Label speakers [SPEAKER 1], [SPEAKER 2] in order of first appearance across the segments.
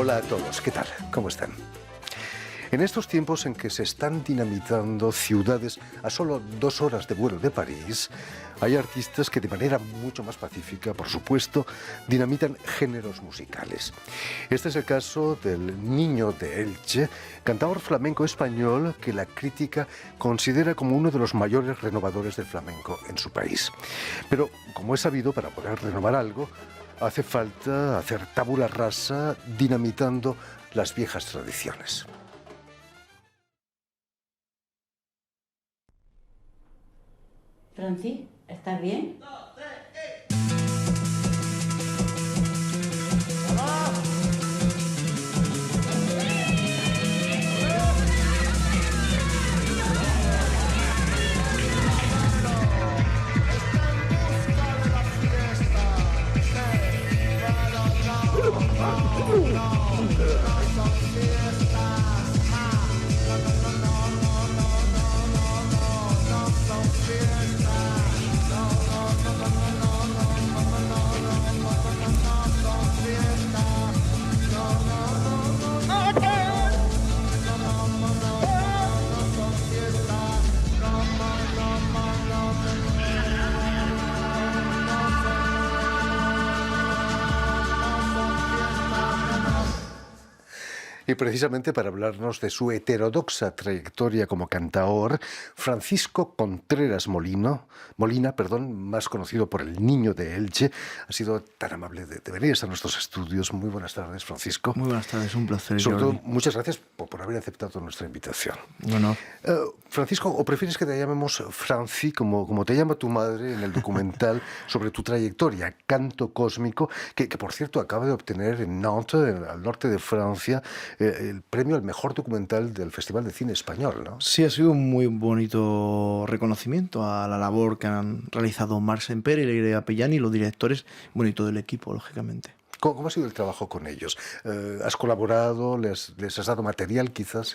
[SPEAKER 1] Hola a todos, ¿qué tal? ¿Cómo están? En estos tiempos en que se están dinamitando ciudades a solo 2 horas de vuelo de París, hay artistas que de manera mucho más pacífica, por supuesto, dinamitan géneros musicales. Este es el caso del Niño de Elche, cantador flamenco español que la crítica considera como uno de los mayores renovadores del flamenco en su país. Pero, como es sabido, para poder renovar algo, hace falta hacer tabula rasa dinamitando las viejas tradiciones.
[SPEAKER 2] Francis, ¿estás bien?
[SPEAKER 1] Y precisamente para hablarnos de su heterodoxa trayectoria como cantaor, Francisco Contreras Molina, más conocido por el Niño de Elche, ha sido tan amable de venir a nuestros estudios. Muy buenas tardes, Francisco.
[SPEAKER 3] Muy buenas tardes, un placer.
[SPEAKER 1] Sobre
[SPEAKER 3] Jordi.
[SPEAKER 1] todo, muchas gracias por haber aceptado nuestra invitación.
[SPEAKER 3] Bueno.
[SPEAKER 1] Francisco, ¿o prefieres que te llamemos Franci, como te llama tu madre en el documental sobre tu trayectoria, Canto Cósmico, que por cierto acaba de obtener en Nantes, al norte de Francia, el premio al mejor documental del Festival de Cine Español, ¿no?
[SPEAKER 3] Sí, ha sido un muy bonito reconocimiento a la labor que han realizado Marc Sempere y Leire Apellani, los directores, bueno, y todo el equipo, lógicamente.
[SPEAKER 1] ¿Cómo ha sido el trabajo con ellos? ¿Has colaborado? ¿Les has dado material, quizás?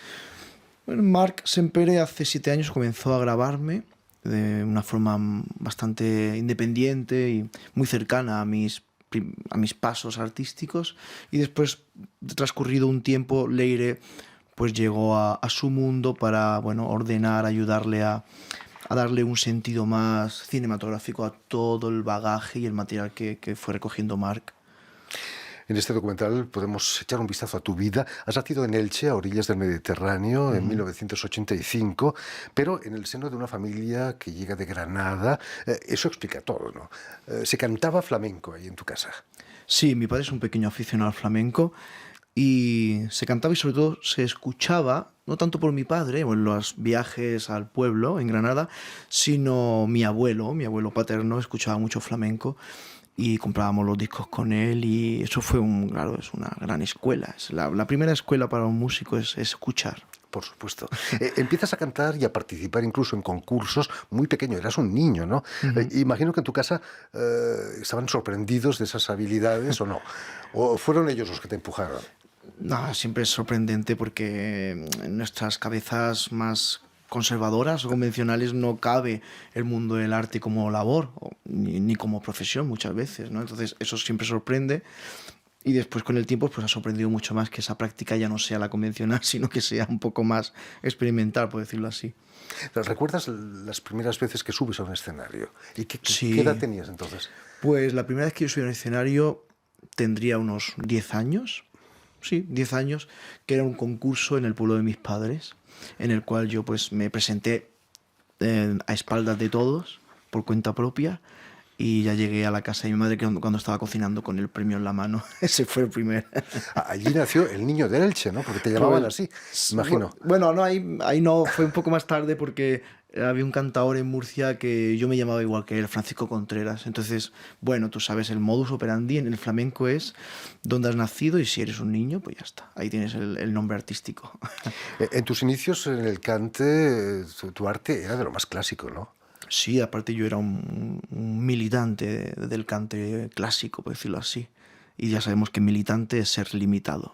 [SPEAKER 3] Bueno, Marc Sempere hace 7 años comenzó a grabarme de una forma bastante independiente y muy cercana a mis pasos artísticos, y después, transcurrido un tiempo, Leire pues llegó a su mundo para, bueno, ordenar, ayudarle a darle un sentido más cinematográfico a todo el bagaje y el material que fue recogiendo Marc.
[SPEAKER 1] En este documental podemos echar un vistazo a tu vida. Has nacido en Elche, a orillas del Mediterráneo, en 1985, pero en el seno de una familia que llega de Granada. Eso explica todo, ¿no? ¿Se cantaba flamenco ahí en tu casa?
[SPEAKER 3] Sí, mi padre es un pequeño aficionado al flamenco y se cantaba y sobre todo se escuchaba, no tanto por mi padre en los viajes al pueblo en Granada, sino mi abuelo paterno escuchaba mucho flamenco y comprábamos los discos con él, y eso fue es una gran escuela. Es la primera escuela para un músico es escuchar.
[SPEAKER 1] Por supuesto. Empiezas a cantar y a participar incluso en concursos muy pequeño. Eras un niño, ¿no? Imagino que en tu casa estaban sorprendidos de esas habilidades, ¿o no? ¿O fueron ellos los que te empujaron?
[SPEAKER 3] No, siempre es sorprendente porque en nuestras cabezas más conservadoras o convencionales no cabe el mundo del arte como labor ni como profesión muchas veces, ¿no? Entonces eso siempre sorprende, y después con el tiempo pues ha sorprendido mucho más que esa práctica ya no sea la convencional, sino que sea un poco más experimental, por decirlo así.
[SPEAKER 1] ¿Recuerdas las primeras veces que subes a un escenario? ¿Y
[SPEAKER 3] Sí.
[SPEAKER 1] qué edad tenías entonces?
[SPEAKER 3] Pues la primera vez que yo subí a un escenario tendría unos 10 años. Sí, 10 años, que era un concurso en el pueblo de mis padres, en el cual yo pues me presenté a espaldas de todos, por cuenta propia, y ya llegué a la casa de mi madre cuando estaba cocinando con el premio en la mano. Ese fue el primer.
[SPEAKER 1] Allí nació el Niño de Elche, ¿no? Porque te llamaban así, imagino.
[SPEAKER 3] Bueno, no, ahí no, fue un poco más tarde porque había un cantador en Murcia que yo me llamaba igual que él, Francisco Contreras. Entonces, bueno, tú sabes, el modus operandi en el flamenco es dónde has nacido, y si eres un niño, pues ya está. Ahí tienes el nombre artístico.
[SPEAKER 1] En tus inicios en el cante, tu arte era de lo más clásico, ¿no?
[SPEAKER 3] Sí, aparte yo era un militante del cante clásico, por decirlo así. Y ya sabemos que militante es ser limitado.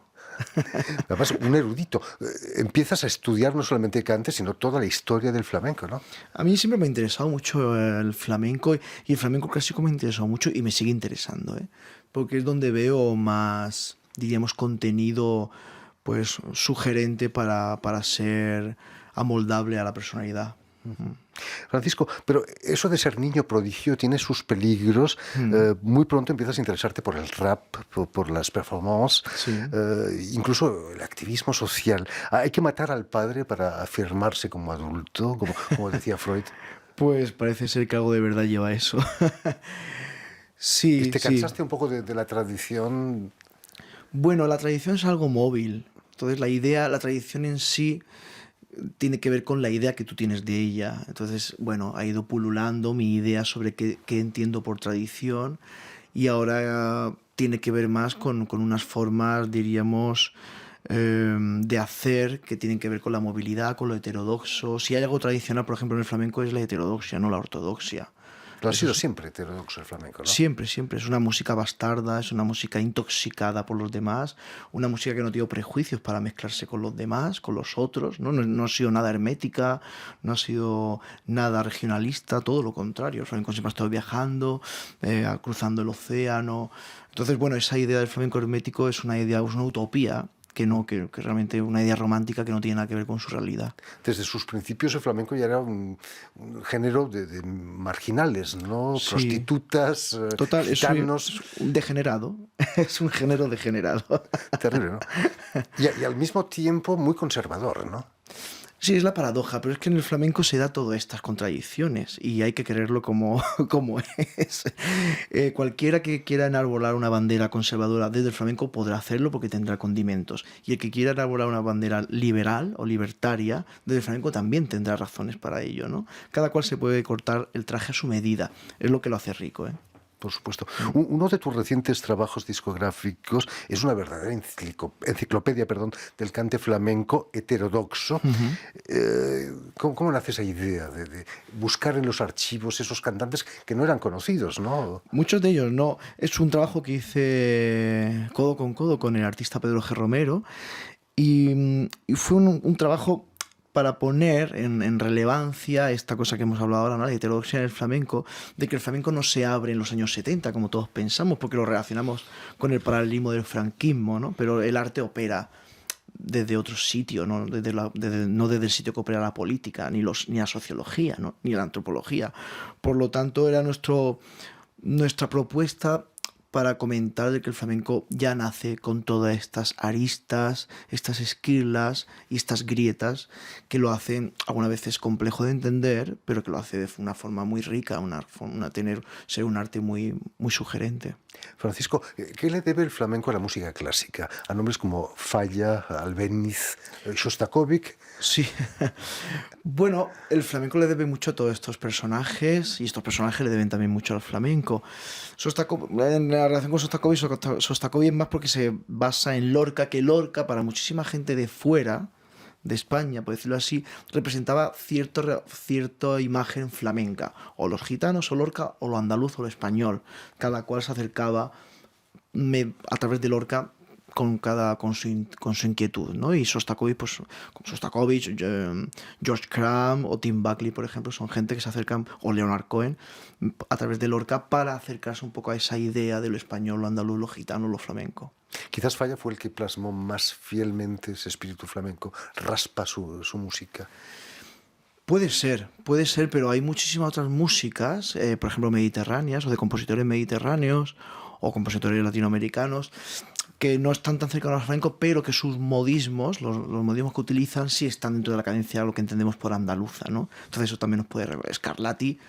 [SPEAKER 1] Además, un erudito. Empiezas a estudiar no solamente cante, sino toda la historia del flamenco, ¿no?
[SPEAKER 3] A mí siempre me ha interesado mucho el flamenco, y el flamenco clásico me ha interesado mucho y me sigue interesando, ¿eh? Porque es donde veo más diríamos, contenido pues sugerente para ser amoldable a la personalidad.
[SPEAKER 1] Francisco, pero eso de ser niño prodigio tiene sus peligros. Muy pronto empiezas a interesarte por el rap, por las performances,
[SPEAKER 3] Sí.
[SPEAKER 1] incluso el activismo social. Hay que matar al padre para afirmarse como adulto, como decía Freud.
[SPEAKER 3] Pues parece ser que algo de verdad lleva eso.
[SPEAKER 1] ¿Y
[SPEAKER 3] Sí,
[SPEAKER 1] te
[SPEAKER 3] sí.
[SPEAKER 1] cansaste un poco de la tradición?
[SPEAKER 3] Bueno, la tradición es algo móvil. Entonces la tradición en sí tiene que ver con la idea que tú tienes de ella. Entonces, bueno, ha ido pululando mi idea sobre qué entiendo por tradición y ahora tiene que ver más con unas formas, diríamos, de hacer que tienen que ver con la movilidad, con lo heterodoxo. Si hay algo tradicional, por ejemplo, en el flamenco es la heterodoxia, no la ortodoxia.
[SPEAKER 1] Lo ha
[SPEAKER 3] Eso
[SPEAKER 1] sido
[SPEAKER 3] es,
[SPEAKER 1] siempre heterodoxo el flamenco, ¿no?
[SPEAKER 3] siempre, siempre. Es una música bastarda, es una música intoxicada por los demás, una música que no tiene prejuicios para mezclarse con los demás, con los otros, ¿no? No ha sido nada hermética, no ha sido nada regionalista, todo lo contrario. El flamenco siempre ha estado viajando, cruzando el océano. Entonces, bueno, esa idea del flamenco hermético es una idea, es una utopía. Que realmente una idea romántica que no tiene nada que ver con su realidad.
[SPEAKER 1] Desde sus principios el flamenco ya era un género de marginales, ¿no?
[SPEAKER 3] Sí,
[SPEAKER 1] Prostitutas,
[SPEAKER 3] total,
[SPEAKER 1] gitanos.
[SPEAKER 3] es un degenerado, es un género degenerado.
[SPEAKER 1] Terrible, ¿no? Y al mismo tiempo muy conservador, ¿no?
[SPEAKER 3] Sí, es la paradoja, pero es que en el flamenco se da todas estas contradicciones y hay que quererlo como, como es. Cualquiera que quiera enarbolar una bandera conservadora desde el flamenco podrá hacerlo porque tendrá condimentos. Y el que quiera enarbolar una bandera liberal o libertaria desde el flamenco también tendrá razones para ello, ¿no? Cada cual se puede cortar el traje a su medida. Es lo que lo hace rico, ¿eh?
[SPEAKER 1] Por supuesto. Uno de tus recientes trabajos discográficos es una verdadera enciclopedia, perdón, del cante flamenco heterodoxo. ¿Cómo nace esa idea de buscar en los archivos esos cantantes que no eran conocidos, ¿no?
[SPEAKER 3] Muchos de ellos no. Es un trabajo que hice codo con el artista Pedro G. Romero y fue un trabajo para poner en relevancia esta cosa que hemos hablado ahora, ¿no? La heterodoxia en el flamenco, de que el flamenco no se abre en los años 70, como todos pensamos, porque lo relacionamos con el paralelismo del franquismo, ¿no? Pero el arte opera desde otro sitio, ¿no? No desde el sitio que opera la política, ni la sociología, ¿no? Ni la antropología. Por lo tanto, era nuestra propuesta para comentar de que el flamenco ya nace con todas estas aristas, estas esquirlas y estas grietas que lo hacen algunas veces complejo de entender, pero que lo hace de una forma muy rica, ser un arte muy, muy sugerente.
[SPEAKER 1] Francisco, ¿qué le debe el flamenco a la música clásica? A nombres como Falla, Albéniz, Shostakovich.
[SPEAKER 3] Sí. Bueno, el flamenco le debe mucho a todos estos personajes y estos personajes le deben también mucho al flamenco. En la relación con Sostakovich es más porque se basa en Lorca, que Lorca para muchísima gente de fuera, de España, por decirlo así, representaba cierta imagen flamenca. O los gitanos, o Lorca, o lo andaluz, o lo español. Cada cual se acercaba a través de Lorca con su inquietud, ¿no? Y Sostakovich, pues, como Sostakovich, George Crumb o Tim Buckley, por ejemplo, son gente que se acercan, o Leonard Cohen, a través de Lorca para acercarse un poco a esa idea de lo español, lo andaluz, lo gitano, lo flamenco.
[SPEAKER 1] Quizás Falla fue el que plasmó más fielmente ese espíritu flamenco, raspa su música.
[SPEAKER 3] Puede ser, pero hay muchísimas otras músicas, por ejemplo, mediterráneas, o de compositores mediterráneos, o compositores latinoamericanos, que no están tan cercanos al flamenco, pero que sus modismos, los modismos que utilizan, sí están dentro de la cadencia, lo que entendemos por andaluza, ¿no? Entonces eso también nos puede recordar. Scarlatti,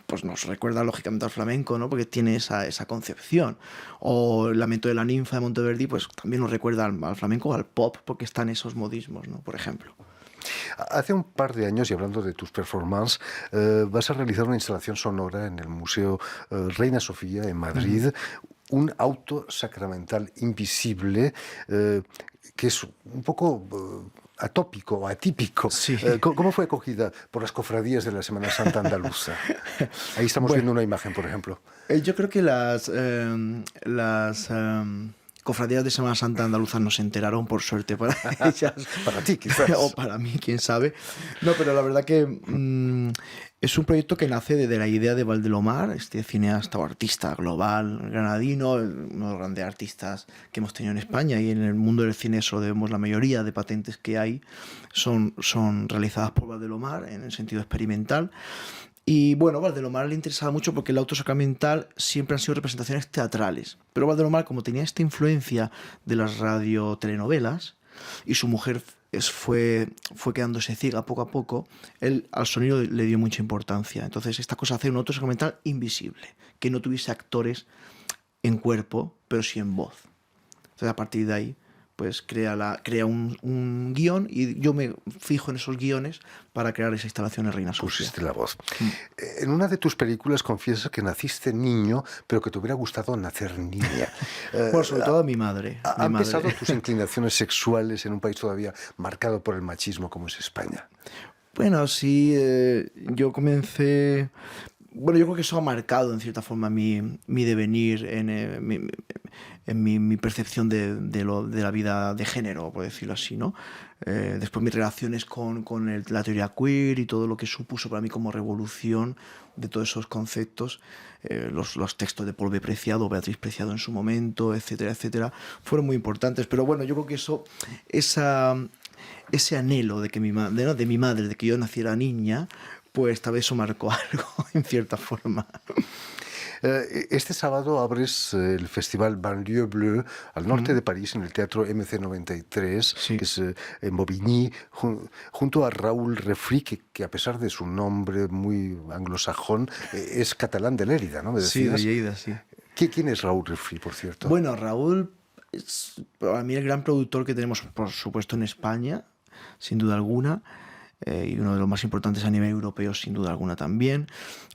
[SPEAKER 3] pues nos recuerda lógicamente al flamenco, ¿no? Porque tiene esa concepción. O el Lamento de la ninfa de Monteverdi, pues también nos recuerda al flamenco o al pop, porque están esos modismos, ¿no? Por ejemplo.
[SPEAKER 1] Hace un par de años, y hablando de tus performances, vas a realizar una instalación sonora en el Museo Reina Sofía en Madrid, un auto sacramental invisible, que es un poco atópico o atípico.
[SPEAKER 3] Sí.
[SPEAKER 1] ¿Cómo fue acogida por las cofradías de la Semana Santa andaluza? Ahí estamos viendo una imagen, por ejemplo.
[SPEAKER 3] Yo creo que las cofradías de Semana Santa andaluza no se enteraron, por suerte para ellas.
[SPEAKER 1] Para ti, quizás.
[SPEAKER 3] O para mí, quién sabe. No, pero la verdad que Es un proyecto que nace desde la idea de Valdelomar, este cineasta o artista global granadino, uno de los grandes artistas que hemos tenido en España, y en el mundo del cine eso vemos la mayoría de patentes que hay son realizadas por Valdelomar en el sentido experimental. Y bueno, Valdelomar le interesaba mucho porque el auto sacramental siempre han sido representaciones teatrales. Pero Valdelomar, como tenía esta influencia de las radiotelenovelas, y su mujer fue quedándose ciega poco a poco, él al sonido le dio mucha importancia. Entonces, esta cosa hace un auto sacramental invisible, que no tuviese actores en cuerpo, pero sí en voz. Entonces, a partir de ahí, pues crea un guión, y yo me fijo en esos guiones para crear esa instalación en Reina Sofía.
[SPEAKER 1] Pusiste la voz. En una de tus películas confiesas que naciste niño, pero que te hubiera gustado nacer niña.
[SPEAKER 3] Bueno, sobre todo a mi madre.
[SPEAKER 1] ¿Han pesado tus inclinaciones sexuales en un país todavía marcado por el machismo como es España?
[SPEAKER 3] Bueno, sí, yo comencé... Bueno, yo creo que eso ha marcado en cierta forma mi devenir, en mi percepción de la vida de género, por decirlo así, ¿no? Después mis relaciones con la teoría queer y todo lo que supuso para mí como revolución de todos esos conceptos, los textos de Paul B. Preciado, Beatriz Preciado en su momento, etcétera, etcétera, fueron muy importantes. Pero bueno, yo creo que ese anhelo de mi madre, de que yo naciera niña, pues tal vez eso marcó algo, en cierta forma.
[SPEAKER 1] Este sábado abres el festival Banlieue Bleue al norte de París, en el Teatro MC93,
[SPEAKER 3] Sí.
[SPEAKER 1] que es en Bobigny, junto a Raúl Refri, que a pesar de su nombre muy anglosajón, es catalán de Lérida, ¿no? ¿Me
[SPEAKER 3] Sí, de
[SPEAKER 1] decías?
[SPEAKER 3] Lleida, sí.
[SPEAKER 1] ¿Quién es Raúl Refri, por cierto?
[SPEAKER 3] Bueno, Raúl es para mí el gran productor que tenemos, por supuesto, en España, sin duda alguna, y uno de los más importantes a nivel europeo, sin duda alguna también.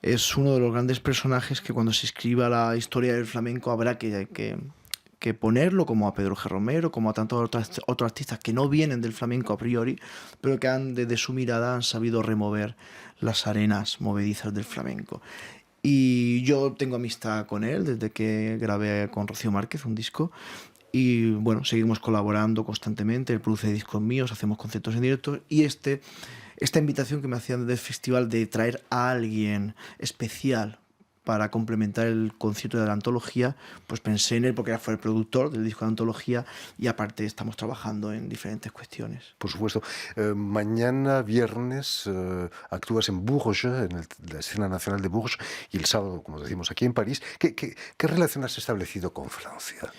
[SPEAKER 3] Es uno de los grandes personajes que cuando se escriba la historia del flamenco habrá que ponerlo, como a Pedro G. Romero, como a tantos otros artistas que no vienen del flamenco a priori, pero que desde su mirada han sabido remover las arenas movedizas del flamenco. Y yo tengo amistad con él desde que grabé con Rocío Márquez un disco. Y bueno, seguimos colaborando constantemente. Él produce discos míos, hacemos conciertos en directo. Y esta invitación que me hacían del festival de traer a alguien especial para complementar el concierto de la antología, pues pensé en él porque fue el productor del disco de antología, y aparte estamos trabajando en diferentes cuestiones.
[SPEAKER 1] Por supuesto. Mañana, viernes, actúas en Bourges, en la escena nacional de Bourges, y el sábado, como decimos, aquí en París. ¿Qué relación has establecido con Francia?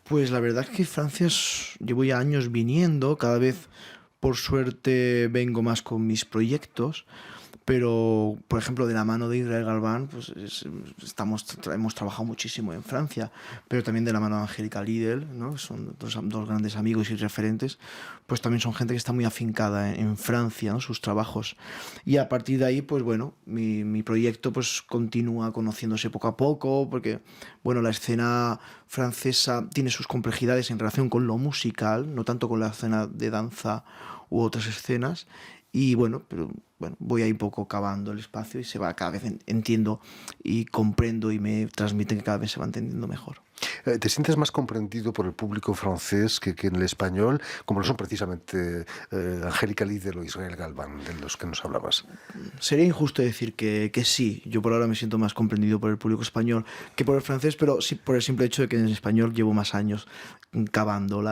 [SPEAKER 3] Pues la verdad es que Francia llevo ya años viniendo, cada vez por suerte vengo más con mis proyectos, pero por ejemplo de la mano de Israel Galván pues hemos trabajado muchísimo en Francia, pero también de la mano de Angélica Lidl, ¿no? Son dos grandes amigos y referentes, pues también son gente que está muy afincada en Francia, ¿no? Sus trabajos, y a partir de ahí pues bueno, mi proyecto pues continúa conociéndose poco a poco, porque bueno, la escena francesa tiene sus complejidades en relación con lo musical, no tanto con la escena de danza u otras escenas. Y bueno, pero bueno, voy ahí un poco cavando el espacio y se va cada vez entiendo y comprendo, y me transmiten que cada vez se va entendiendo mejor.
[SPEAKER 1] ¿Te sientes más comprendido por el público francés que en el español, como lo son precisamente Angélica Lidl o Israel Galván, de los que nos hablabas?
[SPEAKER 3] Sería injusto decir que sí. Yo por ahora me siento más comprendido por el público español que por el francés, pero sí por el simple hecho de que en español llevo más años cavando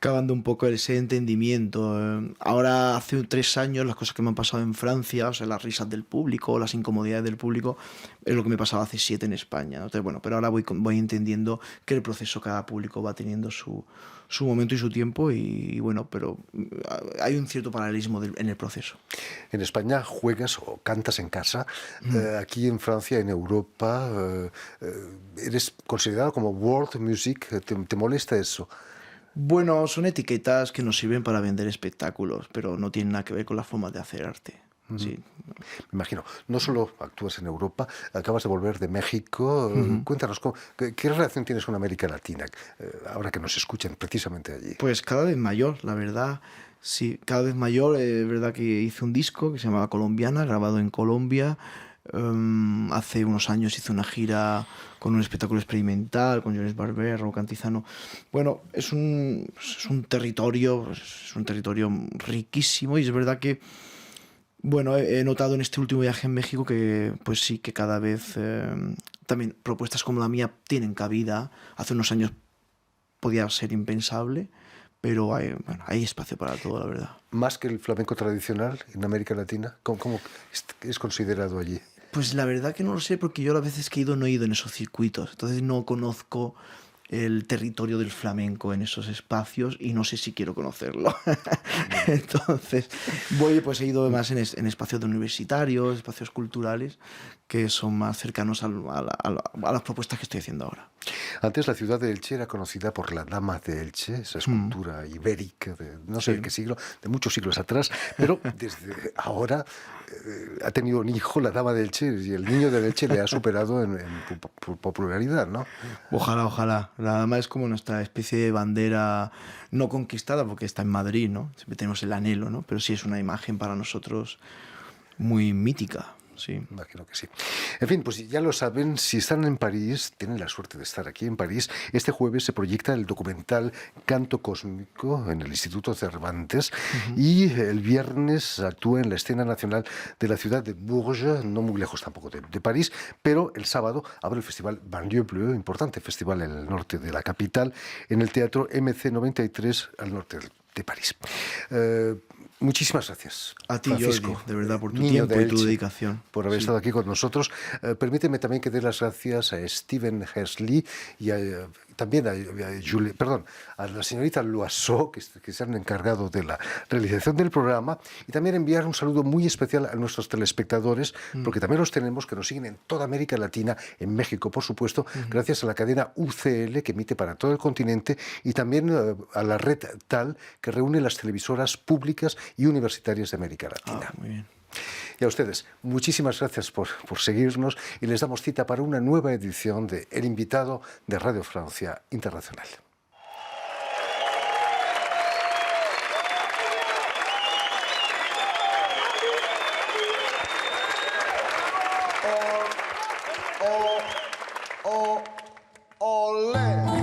[SPEAKER 3] cavando un poco ese entendimiento. Ahora, hace 3 años, las cosas que me han pasado en Francia, o sea, las risas del público, las incomodidades del público, es lo que me pasaba hace 7 en España, ¿no? Entonces, bueno, pero ahora voy entendiendo que el proceso, cada público va teniendo su momento y su tiempo, y bueno, pero hay un cierto paralelismo en el proceso.
[SPEAKER 1] En España juegas o cantas en casa. Aquí en Francia, en Europa, eres considerado como world music. ¿Te molesta eso?
[SPEAKER 3] Bueno, son etiquetas que nos sirven para vender espectáculos, pero no tienen nada que ver con la forma de hacer arte. Sí.
[SPEAKER 1] Me imagino. No solo actúas en Europa, acabas de volver de México. Cuéntanos, ¿qué relación tienes con América Latina, ahora que nos escuchan precisamente allí?
[SPEAKER 3] Pues cada vez mayor, la verdad. Sí, cada vez mayor. Es verdad que hice un disco que se llamaba Colombiana, grabado en Colombia. Hace unos años hice una gira con un espectáculo experimental con Jones Barber, Raúl Cantizano. Bueno, es un territorio riquísimo, y es verdad que Bueno, he notado en este último viaje en México que, pues sí, que cada vez también propuestas como la mía tienen cabida. Hace unos años podía ser impensable, pero hay, bueno, hay espacio para todo, la verdad.
[SPEAKER 1] Más que el flamenco tradicional en América Latina, ¿cómo es considerado allí?
[SPEAKER 3] Pues la verdad que no lo sé, porque yo las veces que he ido no he ido en esos circuitos, entonces no conozco el territorio del flamenco en esos espacios y no sé si quiero conocerlo. Entonces, pues he ido más en espacios universitarios, espacios culturales, que son más cercanos a las propuestas que estoy haciendo ahora.
[SPEAKER 1] Antes la ciudad de Elche era conocida por la Dama de Elche, esa escultura ibérica de no sé
[SPEAKER 3] Sí.
[SPEAKER 1] de qué siglo, de muchos siglos atrás, pero desde ahora ha tenido un hijo, la Dama de Elche, y el niño de Elche le ha superado en popularidad, ¿no?
[SPEAKER 3] Ojalá, ojalá. La dama es como nuestra especie de bandera no conquistada porque está en Madrid, ¿no? Siempre tenemos el anhelo, ¿no? Pero sí es una imagen para nosotros muy mítica, sí.
[SPEAKER 1] Imagino que sí. En fin, pues ya lo saben, si están en París, tienen la suerte de estar aquí en París, este jueves se proyecta el documental Canto Cósmico en el Instituto Cervantes y el viernes actúa en la escena nacional de la ciudad de Bourges, no muy lejos tampoco de París, pero el sábado abre el festival Banlieue Bleue, importante festival en el norte de la capital, en el Teatro MC93 al norte de París. Muchísimas gracias,
[SPEAKER 3] A ti,
[SPEAKER 1] Francisco,
[SPEAKER 3] Jordi, de verdad, por tu
[SPEAKER 1] niño
[SPEAKER 3] tiempo
[SPEAKER 1] de
[SPEAKER 3] y tu
[SPEAKER 1] Elche,
[SPEAKER 3] dedicación.
[SPEAKER 1] por haber
[SPEAKER 3] Sí.
[SPEAKER 1] estado aquí con nosotros. Permíteme también que dé las gracias a Steven Hersley y también a la señorita Loiseau, que se han encargado de la realización del programa, y también enviar un saludo muy especial a nuestros telespectadores, porque también los tenemos, que nos siguen en toda América Latina, en México, por supuesto, gracias a la cadena UCL, que emite para todo el continente, y también a la red TAL, que reúne las televisoras públicas y universitarias de América Latina.
[SPEAKER 3] Muy bien.
[SPEAKER 1] Y a ustedes, muchísimas gracias por seguirnos y les damos cita para una nueva edición de El Invitado de Radio Francia Internacional.
[SPEAKER 2] Olé.